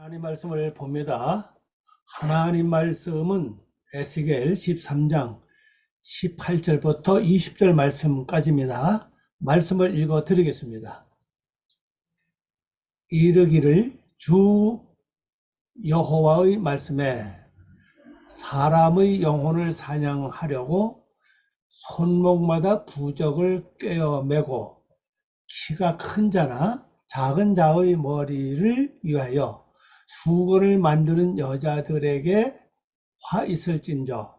하나님 말씀을 봅니다. 하나님 말씀은 에스겔 13장 18절부터 20절 말씀까지입니다. 말씀을 읽어 드리겠습니다. 이르기를 주 여호와의 말씀에 사람의 영혼을 사냥하려고 손목마다 부적을 꿰어매고 키가 큰 자나 작은 자의 머리를 위하여 수건을 만드는 여자들에게 화 있을진저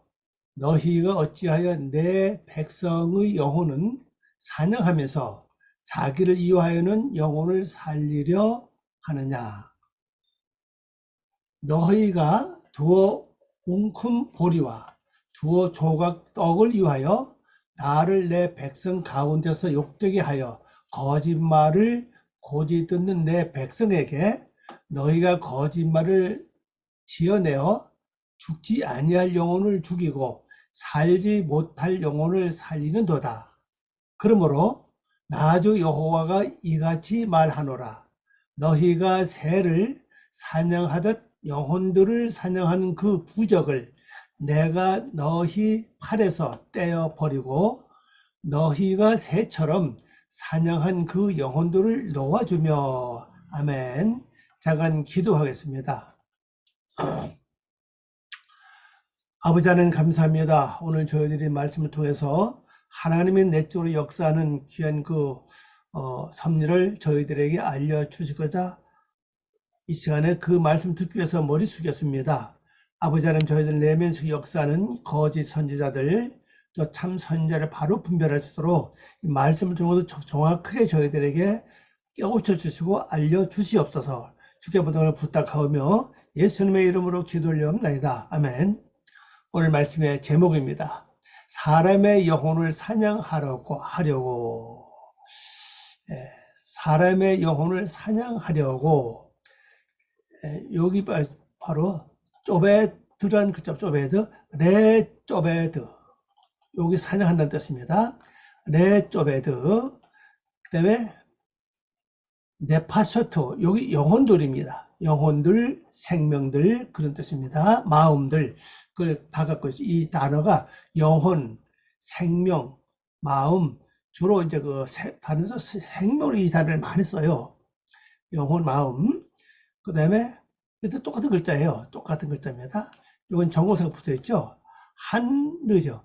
너희가 어찌하여 내 백성의 영혼은 사냥하면서 자기를 위하여는 영혼을 살리려 하느냐. 너희가 두어 웅큼 보리와 두어 조각 떡을 위하여 나를 내 백성 가운데서 욕되게 하여 거짓말을 고지 듣는 내 백성에게 너희가 거짓말을 지어내어 죽지 아니할 영혼을 죽이고 살지 못할 영혼을 살리는도다. 그러므로 나 주 여호와가 이같이 말하노라. 너희가 새를 사냥하듯 영혼들을 사냥하는 그 부적을 내가 너희 팔에서 떼어 버리고 너희가 새처럼 사냥한 그 영혼들을 놓아주며. 아멘. 잠깐 기도하겠습니다. 아버지 하나님 감사합니다. 오늘 저희들이 말씀을 통해서 하나님의 내적으로 역사하는 귀한 그 섭리를 저희들에게 알려주시고자 이 시간에 그 말씀 듣기 위해서 머리 숙였습니다. 아버지 하나님, 저희들 내면서 역사하는 거짓 선지자들 또 참 선지자를 바로 분별할 수 있도록 이 말씀을 통해서 정확하게 저희들에게 깨우쳐 주시고 알려주시옵소서. 주께 부탁을 부탁하오며 예수님의 이름으로 기도 올려옵나이다. 아멘. 오늘 말씀의 제목입니다. 사람의 영혼을 사냥하려고 사람의 영혼을 사냥하려고. 여기 바로 쪼베드라는 글자, 쪼베드, 레쪼베드, 여기 사냥한다는 뜻입니다. 레쪼베드. 그 다음에 네파셔트, 여기 영혼들입니다. 영혼들, 생명들, 그런 뜻입니다. 마음들, 그걸 다 갖고 있어요. 이 단어가 영혼, 생명, 마음, 주로 이제 그 단어에서 생명을 이 단어를 많이 써요. 영혼, 마음. 그 다음에 이것도 똑같은 글자예요. 똑같은 글자입니다. 이건 전공사가 붙어 있죠. 한느죠.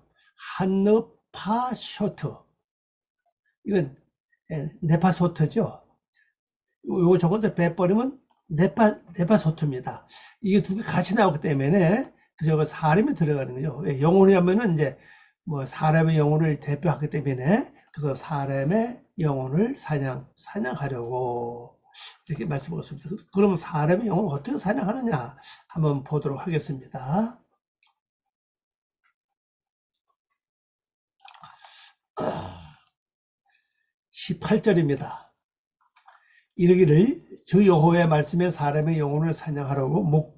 한느파쇼트. 이건 네파소트죠. 요거 저것도 빼버리면 네파소트입니다. 이게 두 개 같이 나오기 때문에 그래서 사람이 들어가는 거죠. 영혼이 하면은 이제 뭐 사람의 영혼을 대표하기 때문에 그래서 사람의 영혼을 사냥하려고 이렇게 말씀하셨습니다. 그러면 사람의 영혼을 어떻게 사냥하느냐 한번 보도록 하겠습니다. 18절입니다. 이르기를 주 여호와의 말씀에 사람의 영혼을 사냥하려고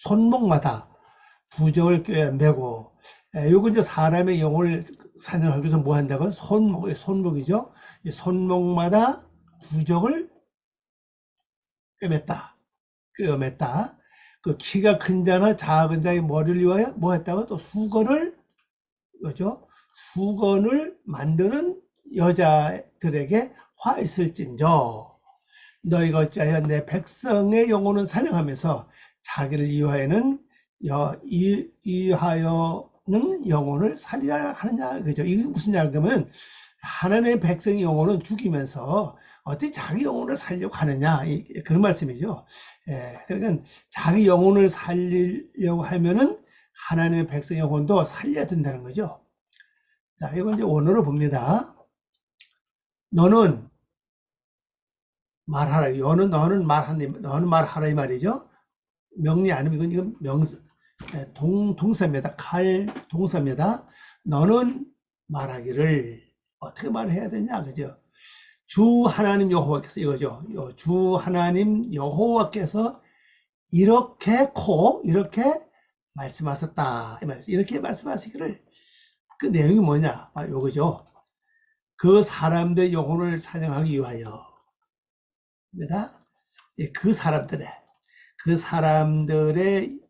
손목마다 부적을 꿰매고. 요거 이제 사람의 영혼을 사냥하기 위해서 뭐 한다고? 손목이죠. 이 손목마다 부적을 꿰맸다. 그 키가 큰 자나 작은 자의 머리를 위하여 뭐 했다고? 또 수건을 만드는 여자들에게 화 있을진저 너희가 어찌하여 내 백성의 영혼을 사냥하면서 자기를 위하여는 영혼을 살리라 하느냐. 그죠? 이게 무슨 이야기냐면 하나님의 백성의 영혼은 죽이면서 어떻게 자기 영혼을 살려고 하느냐, 그런 말씀이죠. 그러니까 자기 영혼을 살리려고 하면은 하나님의 백성의 영혼도 살려야 된다는 거죠. 자, 이걸 이제 원어로 봅니다. 너는 말하라. 너는 말하라 이 말이죠. 명리 아니면 이건 동사입니다. 동사입니다. 너는 말하기를 어떻게 말해야 되냐, 그죠? 주 하나님 여호와께서 이거죠. 주 하나님 여호와께서 이렇게 말씀하셨다 이 말이죠. 이렇게 말씀하시기를. 그 내용이 뭐냐? 요거죠. 그 사람들의 영혼을 사냥하기 위하여. 입니다. 그 그 사람들의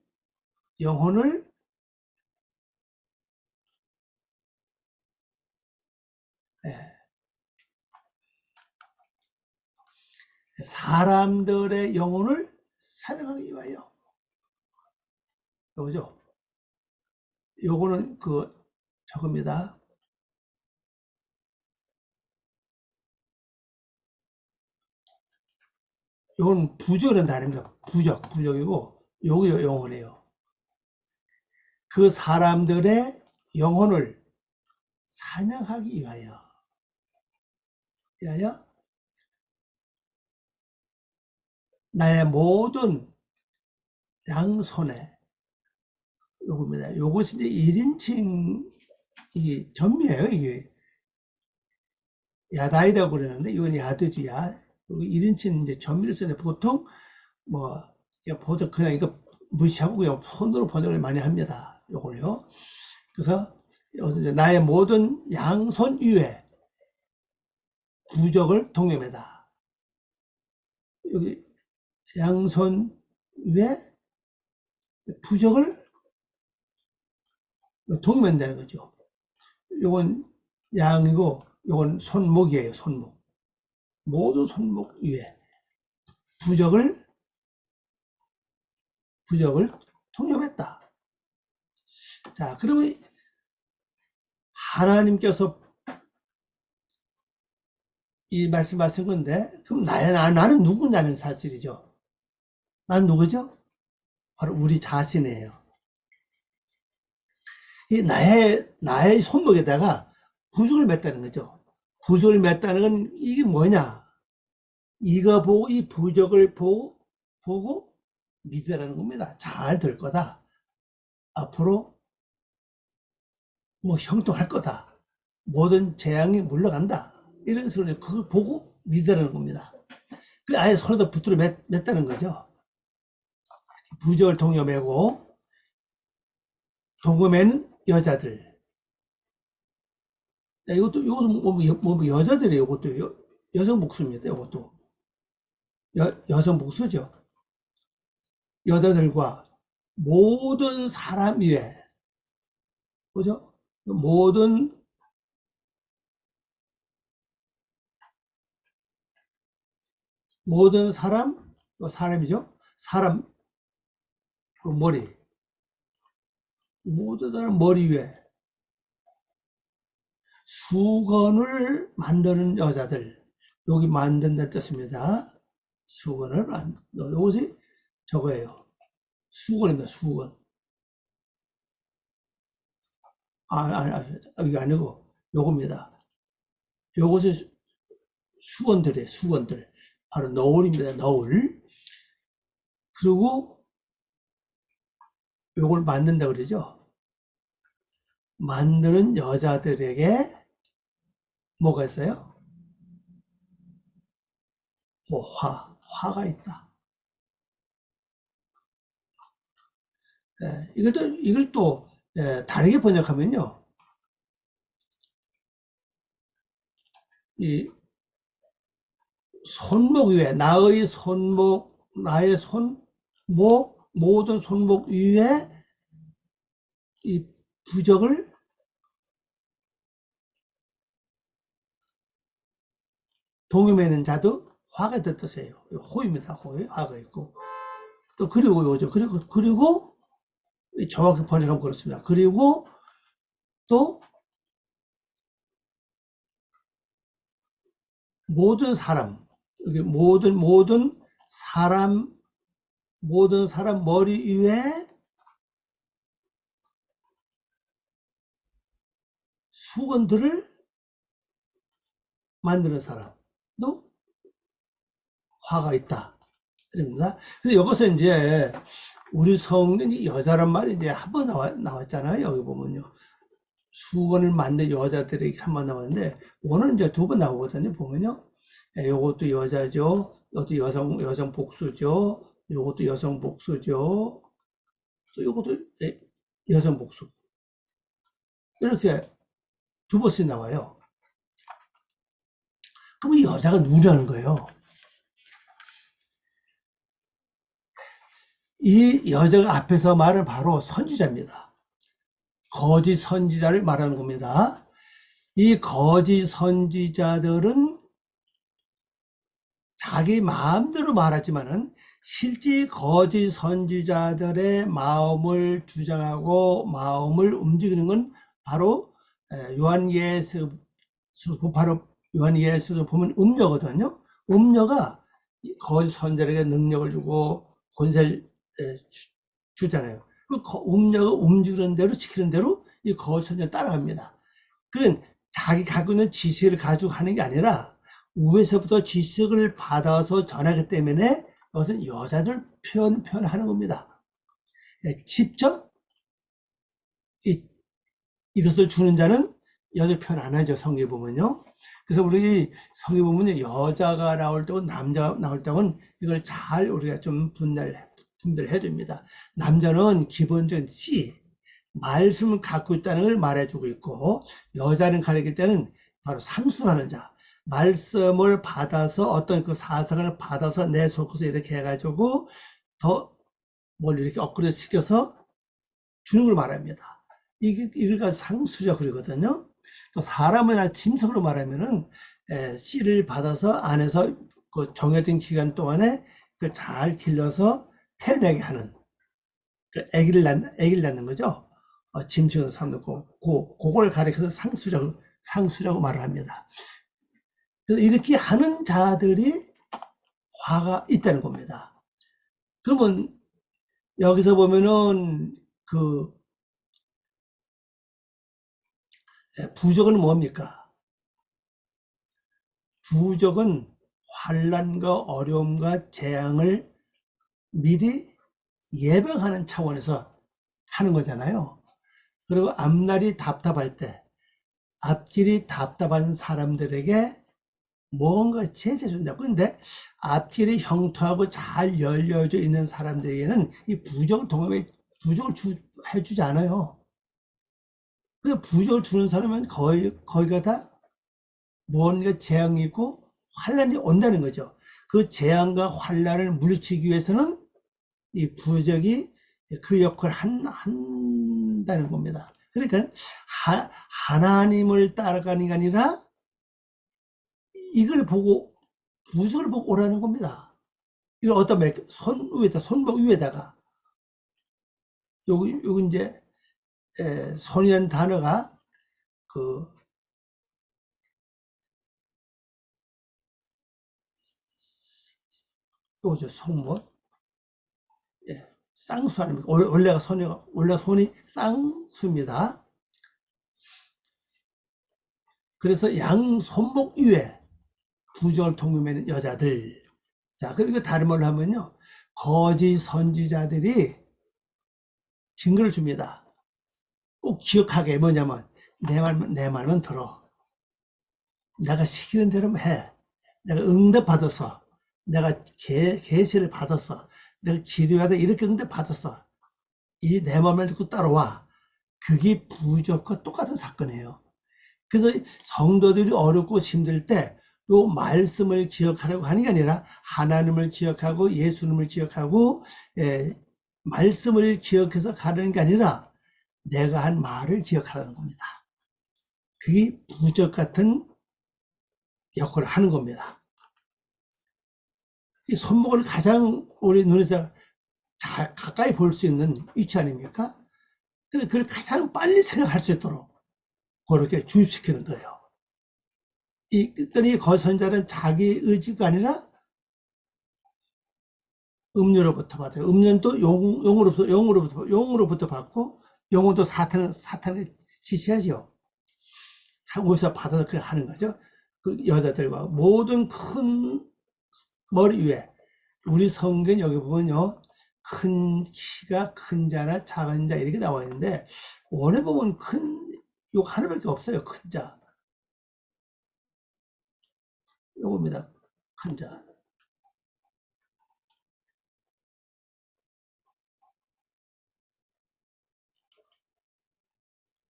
영혼을 사람들의 영혼을 사냥하기 위하여. 보죠. 요거는 저겁니다. 요건 부적이라는 단어입니다. 부적이고, 여기 영혼이에요. 그 사람들의 영혼을 사냥하기 위하여. 나의 모든 양손에, 요겁니다. 요것이 이제 1인칭, 이게 전미예요, 이게. 야다이라고 그러는데, 이건 야드지, 야. 1인칭 이제 전미를 쓰는데, 보통, 보통 그냥 이거 무시하고 그냥 손으로 번역을 많이 합니다. 요걸요. 그래서, 여기서 이제 나의 모든 양손 위에 부적을 동여매다. 여기 양손 위에 부적을 동여맨다는 거죠. 요건 양이고, 요건 손목이에요, 손목. 모든 손목 위에 부적을 통념했다. 자, 그러면 하나님께서 이 말씀하신 건데, 그럼 나는 누구냐는 사실이죠. 난 누구죠? 바로 우리 자신이에요. 이 나의 손목에다가 부적을 맸다는 거죠. 부적을 맸다는 건 이게 뭐냐? 이거 보고, 이 부적을 보고 믿으라는 겁니다. 잘 될 거다. 앞으로 형통할 거다. 모든 재앙이 물러간다. 이런 식으로 그걸 보고 믿으라는 겁니다. 그 아예 손에다 붙들어 맸다는 거죠. 부적을 동여매고, 동여매는 여자들. 이것도 여자들이에요. 이것도 여성 복수입니다. 이것도 여성 복수죠. 여자들과 모든 사람 위에, 그죠? 모든 사람이죠. 사람 머리, 모든 사람 머리 위에 수건을 만드는 여자들. 여기 만든다는 뜻입니다. 수건을 이것이 저거예요. 수건입니다. 수건. 이게 아니고 요겁니다. 요것이 수건들이에요. 수건들. 바로 너울입니다. 너울. 그리고 요걸 만든다 그러죠. 만드는 여자들에게 뭐가 있어요? 화가 있다. 이걸 또 다르게 번역하면요. 이 손목 위에, 나의 손목, 나의 손목, 모든 손목 위에 이 부적을 동여매는 자도 화가 있다 뜻이에요. 호입니다. 화가 있고. 또 그리고 요죠. 그리고 정확히 번역하면 그렇습니다. 그리고 또 모든 사람, 모든 사람 머리 위에 수건들을 만드는 사람도 화가 있다. 그럽니다. 그래서 여기서 이제 우리 성경이 여자란 말이 이제 한 번 나왔잖아요. 여기 보면요. 수건을 만든 여자들이 한 번 나왔는데, 오늘 이제 두 번 나오거든요. 보면요. 요것도 여자죠. 이것도 여성 복수죠. 요것도 여성 복수죠. 또 요것도 여성 복수. 이렇게 두 번씩 나와요. 그럼 이 여자가 누구라는 거예요? 이 여자가 앞에서 말은 바로 선지자입니다. 거짓 선지자를 말하는 겁니다. 이 거짓 선지자들은 자기 마음대로 말하지만은 실제 거짓 선지자들의 마음을 주장하고 마음을 움직이는 건 바로 요한예수 바로 요한예수 보면 음녀거든요. 음녀가 거짓 선지자에게 능력을 주고 권세를 주잖아요. 그 음녀가 움직이는 대로 시키는 대로 이 거짓 선지자 따라갑니다. 그건 자기 갖고 있는 지식을 가지고 하는 게 아니라 위에서부터 지식을 받아서 전하기 때문에 이것은 여자들 표현하는 겁니다. 직접 이것을 주는 자는 여자 표현 안 하죠. 성경에 보면요. 그래서 우리 성경에 보면 여자가 나올 때고 남자가 나올 때는 이걸 잘 우리가 좀 분별해 줍니다. 남자는 기본적인 C, 말씀을 갖고 있다는 걸 말해주고 있고, 여자는 가리킬 때는 바로 상수하는 자, 말씀을 받아서 어떤 그 사상을 받아서 내 속에서 이렇게 해가지고 더 뭘 이렇게 업그레이드 시켜서 주는 걸 말합니다. 이걸 가지고 상수자 그러거든요. 또 사람이나 짐승으로 말하면은 씨를 받아서 안에서 그 정해진 기간 동안에 그걸 잘 길러서 태어나게 하는 그 아기를 낳는 거죠. 짐승을 삼고 그걸 가리켜서 상수라고 말을 합니다. 그래서 이렇게 하는 자들이 화가 있다는 겁니다. 그러면 여기서 보면은 그 부적은 뭡니까? 부적은 환난과 어려움과 재앙을 미리 예방하는 차원에서 하는 거잖아요. 그리고 앞날이 답답할 때, 앞길이 답답한 사람들에게 뭔가 제재 준다. 그런데 앞길이 형통하고 잘 열려져 있는 사람들에게는 이 부적을 부적을 해주지 않아요. 그 부적을 주는 사람은 거의가 다 뭔가 재앙이 있고 환란이 온다는 거죠. 그 재앙과 환란을 물리치기 위해서는 이 부적이 그 역할을 한다는 겁니다. 그러니까 하나님을 따라가는 게 아니라 이걸 보고 부적을 보고 오라는 겁니다. 이걸 어떤 손목 위에다가 요기 이제 손이라는 단어가 그 요거죠. 손목. 예, 쌍수 아닙니까? 원래가 손이 쌍수입니다. 그래서 양 손목 위에 부적을 통금하는 여자들. 자, 그리고 다른 말로 하면요. 거짓 선지자들이 증거를 줍니다. 꼭 기억하게 뭐냐면 내 말만 들어. 내가 시키는 대로 해. 내가 응답받아서 내가 계시를 받았어. 내가 기도하다 이렇게 응답받았어. 이 내 마음을 듣고 따라와. 그게 부적과 똑같은 사건이에요. 그래서 성도들이 어렵고 힘들 때 요 말씀을 기억하려고 하는 게 아니라 하나님을 기억하고 예수님을 기억하고 말씀을 기억해서 가는 게 아니라 내가 한 말을 기억하라는 겁니다. 그게 부적 같은 역할을 하는 겁니다. 이 손목을 가장 우리 눈에서 잘 가까이 볼 수 있는 위치 아닙니까? 그걸 가장 빨리 생각할 수 있도록 그렇게 주입시키는 거예요. 그랬더니 거선자는 자기 의지가 아니라 음료로부터 받아요. 음료는 또 용으로부터 받고, 용은 또 사탄을 지시하죠. 어디서 받아서 그렇게 하는 거죠. 그 여자들과 모든 큰 머리 위에, 우리 성경 여기 보면요. 큰 키가 큰 자나 작은 자 이렇게 나와 있는데, 원에 보면 요 하나밖에 없어요. 큰 자. 요겁니다. 큰 자.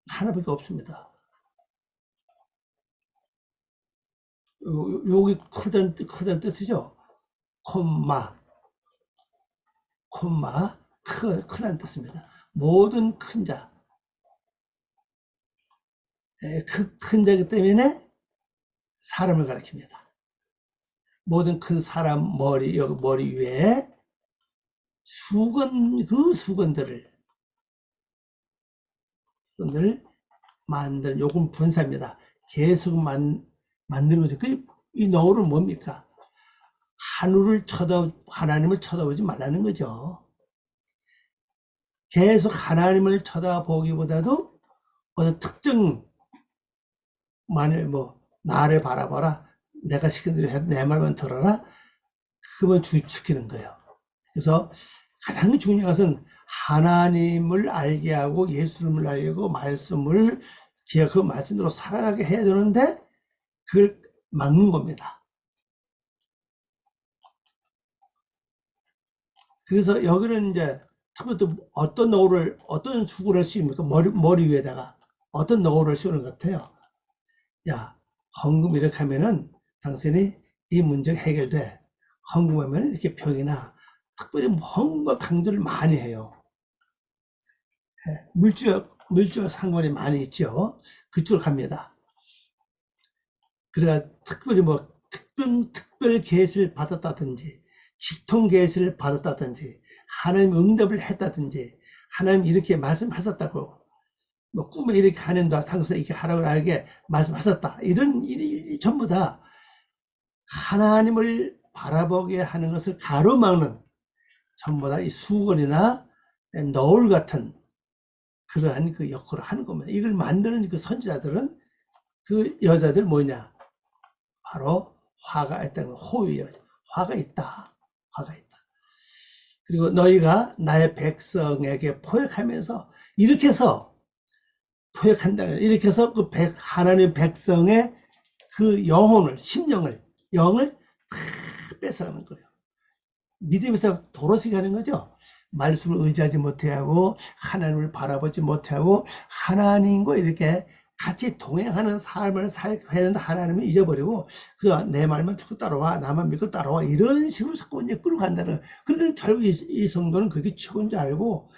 하나밖에 없습니다. 여기 크다는 뜻이죠. 콤마, 콤마. 크다는 뜻입니다. 모든 큰 자. 그 큰 자이기 때문에 사람을 가리킵니다. 모든 큰 사람 여기 머리 위에 그 수건들을 만드는, 요건 분사입니다. 계속 만드는 거죠. 이 너울은 뭡니까? 하나님을 쳐다보지 말라는 거죠. 계속 하나님을 쳐다보기보다도 어떤 특정, 나를 바라봐라. 내가 시킨 대로 해도 내 말만 들어라. 그것만 주입시키는 거예요. 그래서 가장 중요한 것은 하나님을 알게 하고 예수님을 알게 하고 말씀을 그 말씀대로 살아가게 해야 되는데 그걸 막는 겁니다. 그래서 여기는 이제 어떤 수구를 씌웁니까? 머리 위에다가 어떤 너울을 씌우는 것 같아요. 야, 헌금 이렇게 하면은 당신이 이 문제가 해결돼. 헌금하면 이렇게 병이나 특별히 헌금과 강조를 많이 해요. 물질과 상관이 많이 있죠. 그쪽으로 갑니다. 그래가 특별히 특별 계시를 받았다든지, 직통 계시를 받았다든지, 하나님 응답을 했다든지, 하나님 이렇게 말씀하셨다고, 꿈에 이렇게 하는다, 상서 이렇게 하라고 알게 말씀하셨다. 이런 일이 전부 다 하나님을 바라보게 하는 것을 가로막는 전부 다 이 수건이나 너울 같은 그러한 그 역할을 하는 겁니다. 이걸 만드는 그 선지자들은 그 여자들 뭐냐? 바로 화가 있다는 호의예요. 화가 있다. 화가 있다. 그리고 너희가 나의 백성에게 포획하면서 이렇게 해서 포획한다는 이렇게 해서 하나님 백성의 그 영혼을 영을 다 뺏어가는 거예요. 믿음에서 도로시 가는 거죠. 말씀을 의지하지 못하고 하나님을 바라보지 못하고 하나님과 이렇게 같이 동행하는 삶을 살아야 되는데 하나님을 잊어버리고 내 말만 듣고 따라와 나만 믿고 따라와 이런 식으로 자꾸 이제 끌고 간다는. 그러니까 결국 이 성도는 그게 최고인 줄 알고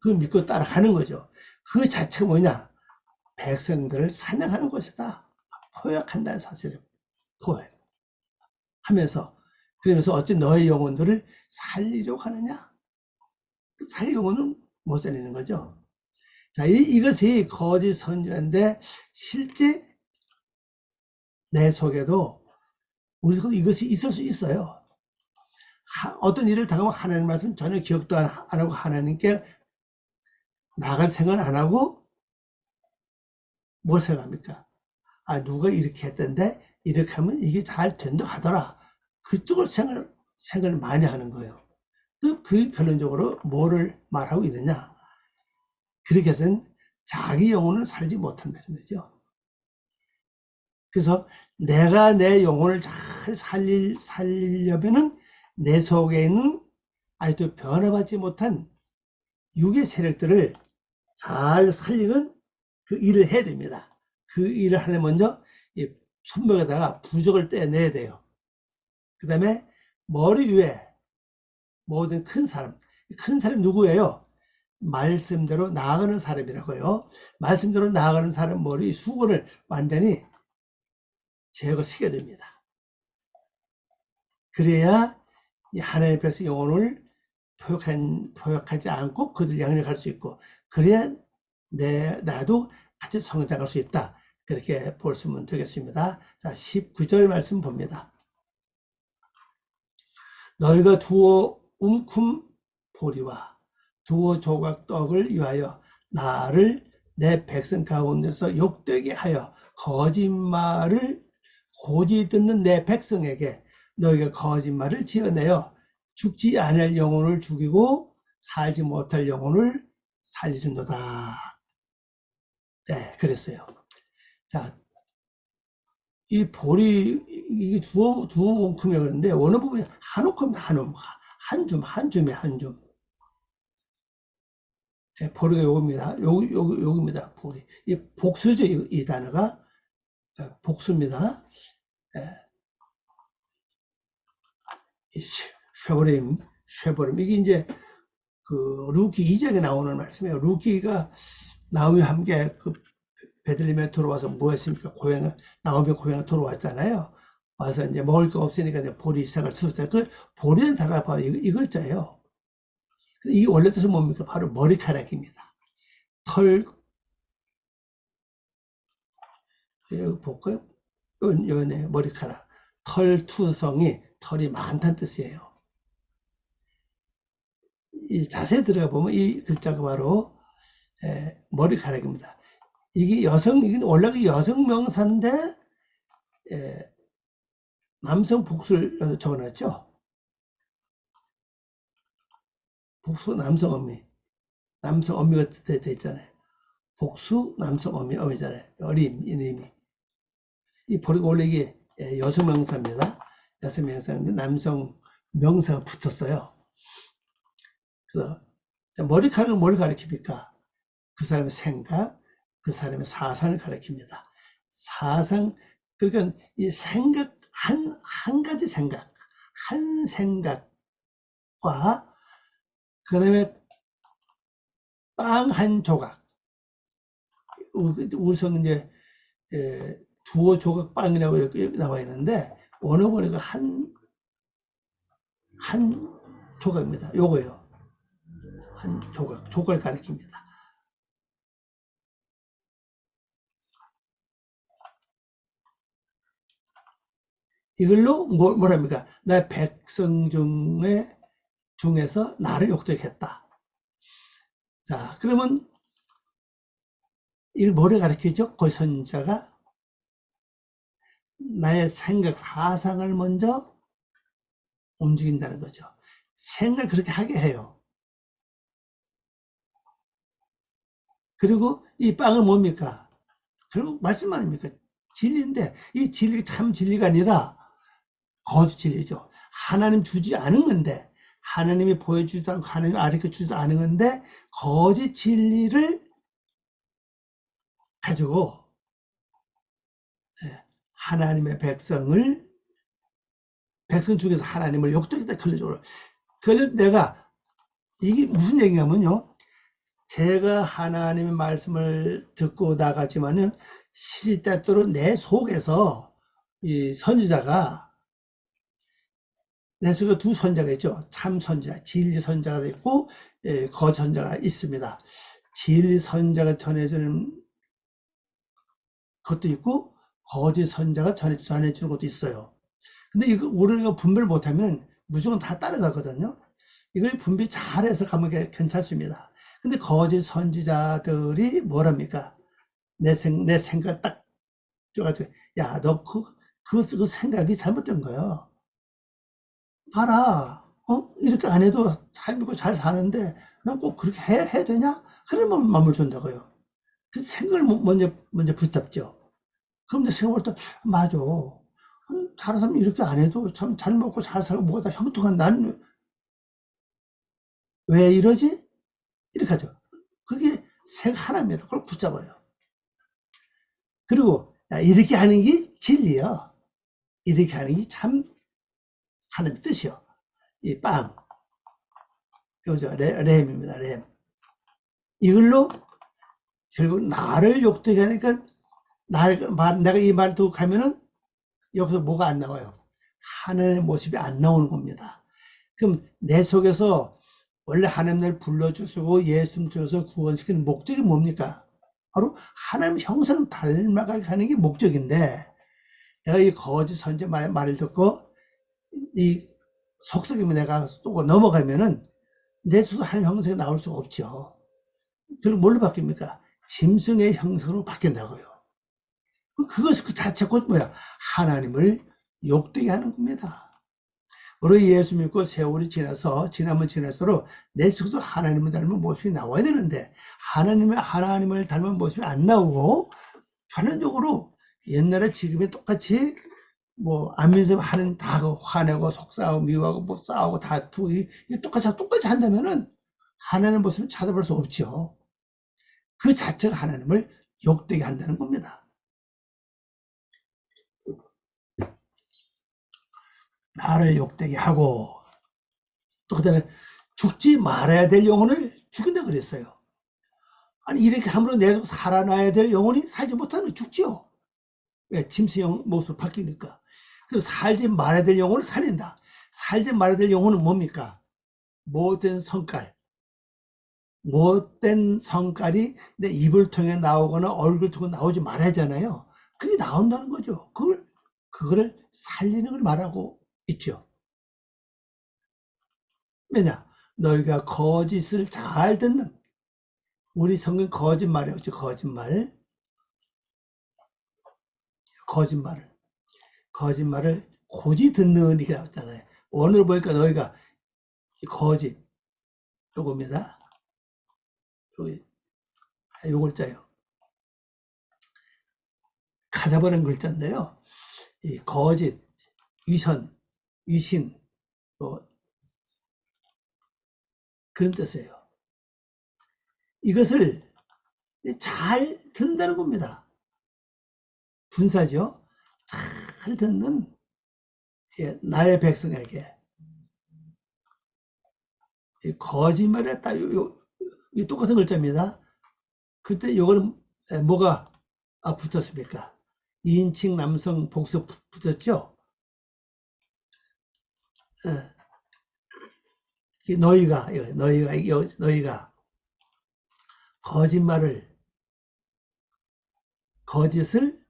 그 믿고 따라가는 거죠. 그 자체가 뭐냐? 백성들을 사냥하는 것이다. 포획한다는 사실을 포획하면서 그러면서 어찌 너의 영혼들을 살리려고 하느냐? 자기 영혼은 못 살리는 거죠. 자, 이것이 거짓 선지자인데 실제 내 속에도 우리 속에도 이것이 있을 수 있어요. 어떤 일을 당하면 하나님 말씀 전혀 기억도 안 하고 하나님께 나갈 생각 안 하고 뭘 생각합니까? 아, 누가 이렇게 했던데 이렇게 하면 이게 잘 된다 하더라. 그쪽을 생각을 많이 하는 거예요. 그 결론적으로 뭐를 말하고 있느냐? 그렇게 해서는 자기 영혼을 살지 못한다는 거죠. 그래서 내가 내 영혼을 잘 살리려면은 내 속에 있는 아직도 변화받지 못한 육의 세력들을 잘 살리는 그 일을 해야 됩니다. 그 일을 하려면 먼저 이 손목에다가 부적을 떼내야 돼요. 그 다음에 머리 위에 모든 큰 사람 누구예요? 말씀대로 나아가는 사람이라고요. 말씀대로 나아가는 사람 머리 수건을 완전히 제거시켜야 됩니다. 그래야 하나님의 백성 영혼을 포획하지 않고 그들 양육할 수 있고, 그래야 나도 같이 성장할 수 있다. 그렇게 보시면 되겠습니다. 자, 19절 말씀 봅니다. 너희가 두어 움큼 보리와 두어 조각 떡을 위하여 나를 내 백성 가운데서 욕되게 하여 거짓말을 고지 듣는 내 백성에게 너희가 거짓말을 지어내어 죽지 않을 영혼을 죽이고 살지 못할 영혼을 살리는도다. 네, 그랬어요. 자, 이 볼이 이게 두어 웅큼이라고 그러는데 어느 부분이 한 웅큼입니다. 한 줌에 한 줌. 네, 보리가 요겁니다. 요겁니다. 보리. 이 복수죠. 이 단어가 복수입니다. 네. 쉐보림 이게 이제 그 루키 2장에 나오는 말씀이에요. 루키가 나오미와 함께 그 베들레헴에 들어와서 뭐 했습니까? 나오미 고향에 들어왔잖아요. 와서 이제 먹을 거 없으니까 이제 보리상을 치렀잖아요. 그 보리는 달아봐 이글자예요. 이 원래 뜻은 뭡니까? 바로 머리카락입니다. 털, 여기 볼까요? 요네 머리카락. 털투성이 털이 많다는 뜻이에요. 이 자세히 들어가 보면 이 글자가 바로 머리카락입니다. 이게 원래 여성 명사인데 남성 복수를 적어놨죠. 복수 남성 어미, 남성 어미가 돼 있잖아요. 복수 남성 어미잖아요. 어림 이름이. 이 버리고 원래 이게 여성 명사입니다. 여성 명사인데 남성 명사가 붙었어요. 그래서 머리카락은 뭘 가리킵니까? 그 사람의 생각, 그 사람의 사상을 가리킵니다. 사상, 그러니까 이 생각, 한 가지 생각, 한 생각과 그 다음에 빵 한 조각. 우선 이제 두어 조각 빵이라고 이렇게 나와 있는데 원어원어가 한 조각입니다. 요거예요. 한 조각을 가리킵니다. 이걸로 뭐랍니까? 나 백성 중에서 나를 욕되겠다. 자, 그러면 이걸 뭐를 가리키죠? 그 선자가 나의 생각, 사상을 먼저 움직인다는 거죠. 생각을 그렇게 하게 해요. 그리고 이 빵은 뭡니까? 결국 말씀 아닙니까? 진리인데 이 진리가 참 진리가 아니라 거짓 진리죠. 하나님 주지 않은 건데 하나님이 보여주지도 않고 하나님이 가르쳐주지도 않은 건데 거짓 진리를 가지고 하나님의 백성 중에서 하나님을 욕되겠다 결론적으로. 내가 이게 무슨 얘기냐면요. 제가 하나님의 말씀을 듣고 나가지만은 시때때로 내 속에서 이 선지자가 내 속에 두 선자가 있죠. 참 선지자, 진리 선자가 있고 거짓 선자가 있습니다. 진리 선자가 전해주는 것도 있고 거짓 선자가 전해주는 것도 있어요. 근데 이거 우리가 분별 못하면 무조건 다 따라가거든요. 이걸 분별 잘해서 가면 괜찮습니다. 근데 거짓 선지자들이 뭐랍니까? 내 생각 딱 줘가지고, 야, 너 그 생각이 잘못된 거야. 봐라. 이렇게 안 해도 잘 믿고 잘 사는데, 난 꼭 그렇게 해야 되냐? 그러면 마음을 준다고요. 그 생각을 먼저 붙잡죠. 그런데 생각할 때, 맞아. 다른 사람이 이렇게 안 해도 참 잘 먹고 잘 살고 뭐가 다 형통한 난 왜 이러지? 이렇게 하죠. 그게 생각 하나입니다. 그걸 붙잡아요. 그리고 이렇게 하는 게 진리요. 이렇게 하는 게 참 하는 뜻이요. 이 빵, 여기서 램입니다. 램. 이걸로 결국 나를 욕되게 하니까 내가 이 말을 듣고 가면은 여기서 뭐가 안 나와요. 하나님의 모습이 안 나오는 겁니다. 그럼 내 속에서 원래 하나님을 불러주시고 예수 주셔서 구원시키는 목적이 뭡니까? 바로 하나님 형상 닮아가게 하는 게 목적인데 내가 이 거짓 선지 말을 듣고 이 속삭임을 내가 또 넘어가면은 내 속에서 하나님 형상이 나올 수가 없죠. 그럼 뭘로 바뀝니까? 짐승의 형상으로 바뀐다고요. 그것이 그 자체가 뭐야? 하나님을 욕되게 하는 겁니다. 우리 예수 믿고 세월이 지나면 지날수록 내 속에서 하나님을 닮은 모습이 나와야 되는데 하나님을 닮은 모습이 안 나오고 전형적으로 옛날에 지금에 똑같이 뭐 안면서 하는 다 화내고 속상하고 미워하고 뭐 싸우고 다투고 똑같이 한다면은 하나님의 모습을 찾아볼 수 없죠. 그 자체가 하나님을 욕되게 한다는 겁니다. 나를 욕되게 하고 또 그다음에 죽지 말아야 될 영혼을 죽인다 그랬어요. 아니 이렇게 함부로 내서 살아나야 될 영혼이 살지 못하면 죽지요. 왜? 짐승 모습으로 바뀌니까. 그래서 살지 말아야 될 영혼을 살린다. 살지 말아야 될 영혼은 뭡니까? 못된 성깔. 못된 성깔이 내 입을 통해 나오거나 얼굴 통해 나오지 말아야 하잖아요. 그게 나온다는 거죠. 그거를 살리는 걸 말하고 있죠. 왜냐? 너희가 거짓을 잘 듣는, 우리 성경 거짓말이에요. 거짓말을 고지 듣는 이게 나왔잖아요. 오늘 보니까 너희가 거짓, 요겁니다. 여기, 요 글자요. 가자버린 글자인데요. 이 거짓, 위선, 위신, 뭐, 그런 뜻이에요. 이것을 잘 듣는다는 겁니다. 분사죠. 잘 듣는 나의 백성에게 거짓말을 했다. 이 똑같은 글자입니다. 그때 요거는 뭐가 붙었습니까? 2인칭 남성 복수 붙었죠? 너희가 거짓을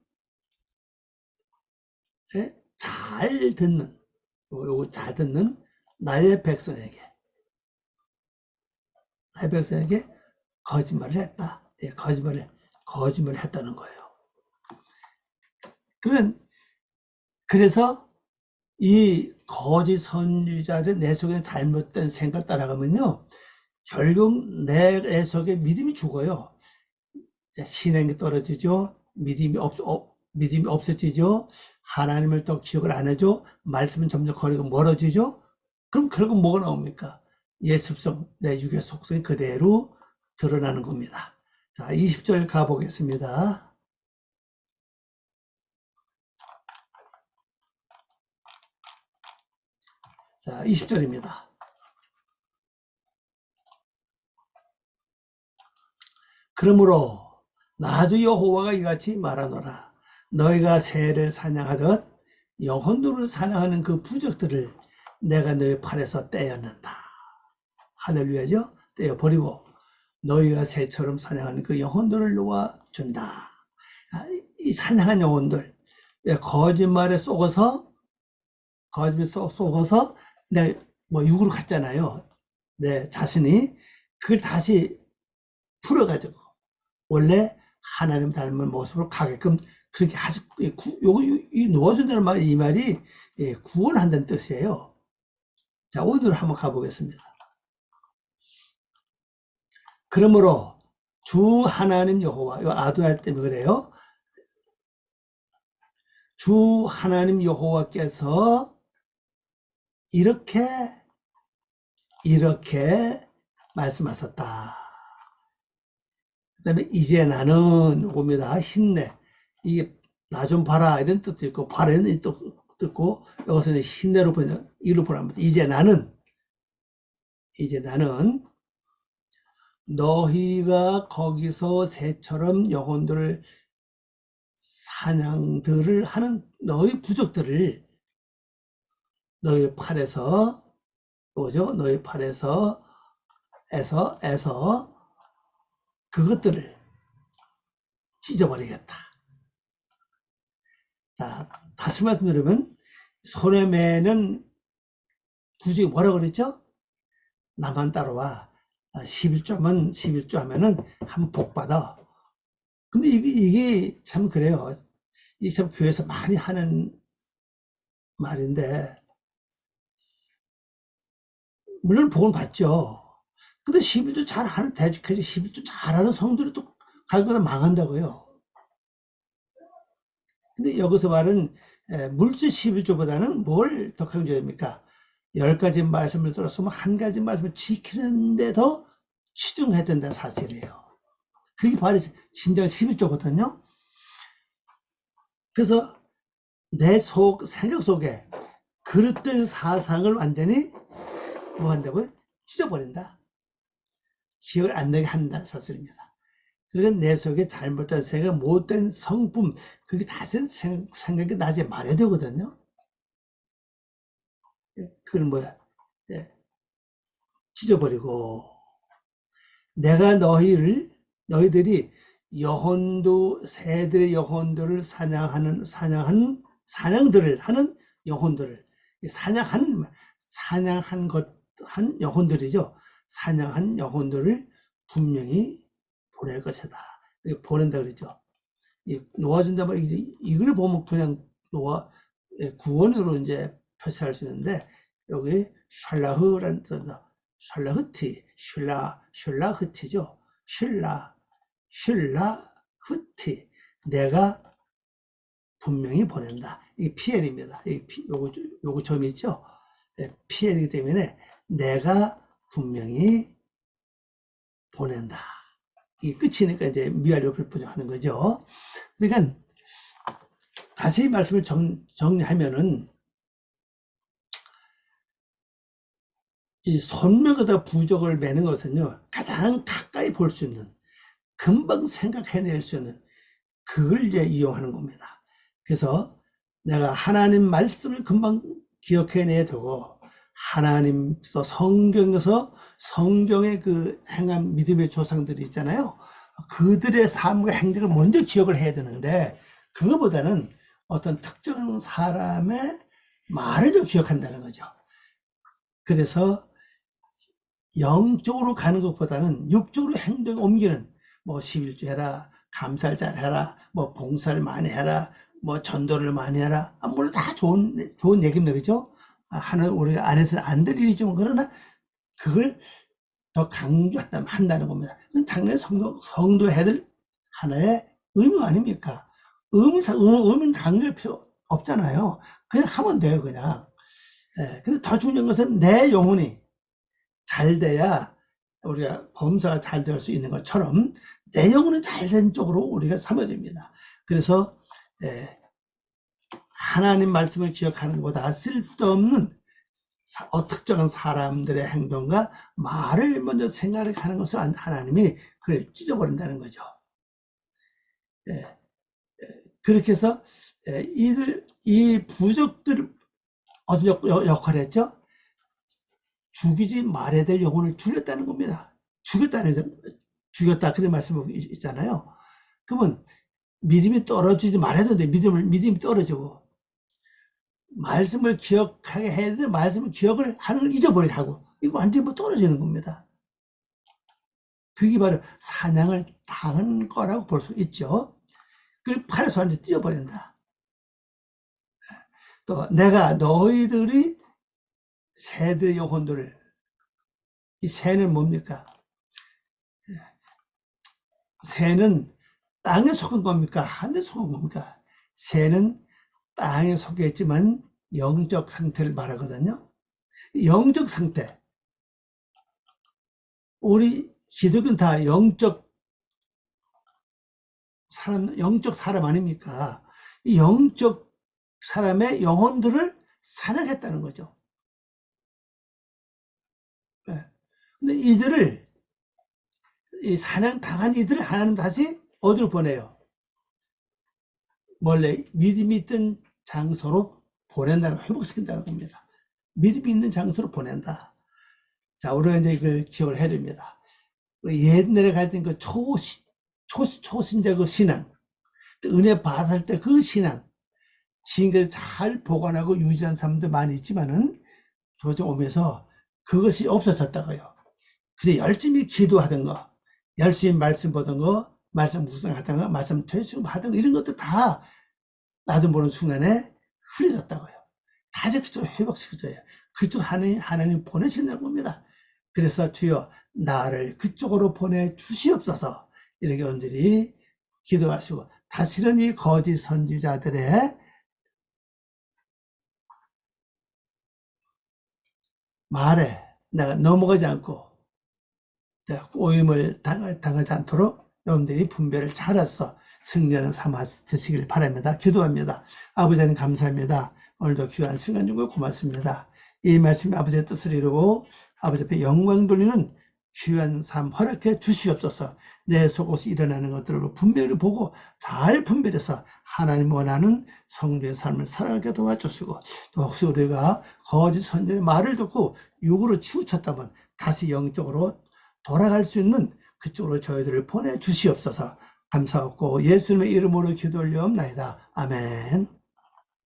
잘 듣는, 요거 잘 듣는 나의 백성에게 거짓말을 했다. 거짓말을 했다는 거예요. 그래서 이 거짓 선지자들 내 속에 잘못된 생각 따라가면요, 결국 내 속에 믿음이 죽어요. 신앙이 떨어지죠. 믿음이 없어지죠. 하나님을 또 기억을 안 해줘. 말씀은 점점 거리가 멀어지죠. 그럼 결국 뭐가 나옵니까? 예습성, 내 육의 속성이 그대로 드러나는 겁니다. 자, 20절 가보겠습니다. 자, 20절입니다. 그러므로 나주 여호와가 이같이 말하노라. 너희가 새를 사냥하듯 영혼들을 사냥하는 그 부적들을 내가 너희 팔에서 떼었는다. 할렐루야죠? 떼어버리고 너희가 새처럼 사냥하는 그 영혼들을 놓아준다. 이 사냥한 영혼들, 거짓말에 속아서 내 육으로 갔잖아요. 내 자신이 그걸 다시 풀어가지고 원래 하나님 닮은 모습으로 가게끔 그렇게 이 놓아준다는 말이, 이 말이 구원한다는 뜻이에요. 자, 오늘 한번 가보겠습니다. 그러므로 주 하나님 여호와, 이 아도날 때문에 그래요. 주 하나님 여호와께서 이렇게 말씀하셨다. 그 다음에 이제 나는 옵니다. 힘내. 이게 나 좀 봐라 이런 뜻도 있고 봐라 이런 뜻도 있고, 여기서 힘내로 이로 보랍니다. 이제 나는 너희가 거기서 새처럼 영혼들을 사냥들을 하는 너희 부족들을 너희 팔에서 너희 팔에서 그것들을 찢어버리겠다. 자, 다시 말씀드리면 손에 매는 굳이 뭐라 그랬죠? 나만 따라와. 11조 하면은 한 복 받아. 근데 이게 참 그래요. 이게 참 교회에서 많이 하는 말인데, 물론 복은 받죠. 근데 11조 잘하는, 대죽해서 11조 잘하는 성들이 또 갈거나 망한다고요. 근데 여기서 말은 물질 11조보다는 뭘 더 강조합니까? 10가지 말씀을 들었으면 한 가지 말씀을 지키는데 더 치중해야 된다는 사실이에요. 그게 바로 진정 11조거든요. 그래서 내 생각 속에 그릇된 사상을 완전히 뭐 한다고요? 찢어버린다. 기억을 안 나게 한다는 사실입니다. 그러니까 내 속에 잘못된 생각, 못된 성품, 그게 다시 생각이 나지 말아야 되거든요. 그걸 뭐야? 찢어버리고, 내가 너희들이 영혼도, 새들의 영혼들을 사냥들을 하는 영혼들을, 사냥한 영혼들이죠. 사냥한 영혼들을 분명히 보낼 것이다. 보낸다 그러죠. 놓아준다 말 이걸 보면 그냥 구원으로 이제 표시할 수 있는데, 여기 샬라흐란 뜻다. 슐라흐티죠. 슐라흐티. 내가 분명히 보낸다. 이 PN입니다. 요거 점이 있죠. PN이기 때문에 내가 분명히 보낸다. 이 끝이니까 이제 미알요를 부정하는 거죠. 그러니까 다시 말씀을 정리하면은 이 손명에다 부적을 매는 것은요, 가장 가까이 볼 수 있는, 금방 생각해낼 수 있는, 그걸 이제 이용하는 겁니다. 그래서 내가 하나님 말씀을 금방 기억해내야 되고, 하나님께서 성경의 그 행한 믿음의 조상들이 있잖아요. 그들의 삶과 행적을 먼저 기억을 해야 되는데, 그거보다는 어떤 특정 사람의 말을 좀 기억한다는 거죠. 그래서 영적으로 가는 것보다는 육적으로 행동을 옮기는, 뭐 11조 해라, 감사를 잘 해라, 뭐 봉사를 많이 해라, 뭐 전도를 많이 해라. 물론 다 좋은 얘기입니다. 그죠? 하나 우리 안에서는 안 들리지만, 그러나 그걸 더 강조한다는 겁니다. 당연히 성도해야 될 하나의 의무 아닙니까? 의무는 강조할 필요 없잖아요. 그냥 하면 돼요, 그냥. 근데 더 중요한 것은 내 영혼이 잘 돼야 우리가 범사가 잘 될 수 있는 것처럼 내 영혼은 잘된 쪽으로 우리가 삼아집니다. 그래서 하나님 말씀을 기억하는 것보다 쓸데없는 특정한 사람들의 행동과 말을 먼저 생각하는 것을 하나님이 그걸 찢어버린다는 거죠. 그렇게 해서 이 부족들 어떤 역할을 했죠? 죽이지 말아야 될 영혼을 죽였다는 겁니다. 죽였다 그런 말씀 있잖아요. 그러면 믿음이 떨어지지 말아야 되는데 믿음이 떨어지고, 말씀을 기억하게 해야 되는데 말씀을 기억을 하는 걸 잊어버리게 하고, 이거 완전히 뭐 떨어지는 겁니다. 그게 바로 사냥을 당한 거라고 볼 수 있죠. 그걸 팔에서 완전히 띄어버린다. 또 내가 너희들이 새들의 영혼들을, 이 새는 뭡니까? 새는 땅에 속한 겁니까? 하늘에 속한 겁니까? 새는 땅에 속해 있지만 영적 상태를 말하거든요. 영적 상태. 우리 기독교는 다 영적 사람 아닙니까? 이 영적 사람의 영혼들을 사냥했다는 거죠. 근데 이 사냥당한 이들을 하나님 다시 어디로 보내요? 원래 믿음이 있던 장소로 보낸다는, 회복시킨다는 겁니다. 믿음이 있는 장소로 보낸다. 자, 우리가 이제 이걸 기억을 해야 됩니다. 옛날에 가진 그 초신자 그 신앙, 은혜 받을 때 그 신앙, 지금까지 잘 보관하고 유지한 사람도 많이 있지만은 도저히 오면서 그것이 없어졌다고요. 그래서 열심히 기도하던 거, 열심히 말씀 보던 거, 말씀 묵상하던 거, 말씀 퇴수하던 거, 이런 것도 다 나도 모르는 순간에 흐려졌다고요. 다시 그쪽으로 회복시켜줘요. 그쪽 하나님 보내신다는 겁니다. 그래서 주여 나를 그쪽으로 보내주시옵소서, 이렇게 여러분들이 기도하시고, 다시는 이 거짓 선지자들의 말에 내가 넘어가지 않고 오임을 당하지 않도록 여러분들이 분별을 잘해서 승리하는 삼아 드시길 바랍니다. 기도합니다. 아버지 하나님 감사합니다. 오늘도 귀한 시간 주고 고맙습니다. 이 말씀이 아버지의 뜻을 이루고 아버지 앞에 영광 돌리는 귀한 삶 허락해 주시옵소서. 내 속에서 일어나는 것들을 분별히 보고 잘 분별해서 하나님 원하는 성도의 삶을 살아가게 도와주시고, 또 혹시 우리가 거짓 선전의 말을 듣고 육으로 치우쳤다면 다시 영적으로 돌아갈 수 있는 그쪽으로 저희들을 보내주시옵소서. 감사하고 예수님의 이름으로 기도 올리옵나이다. 아멘.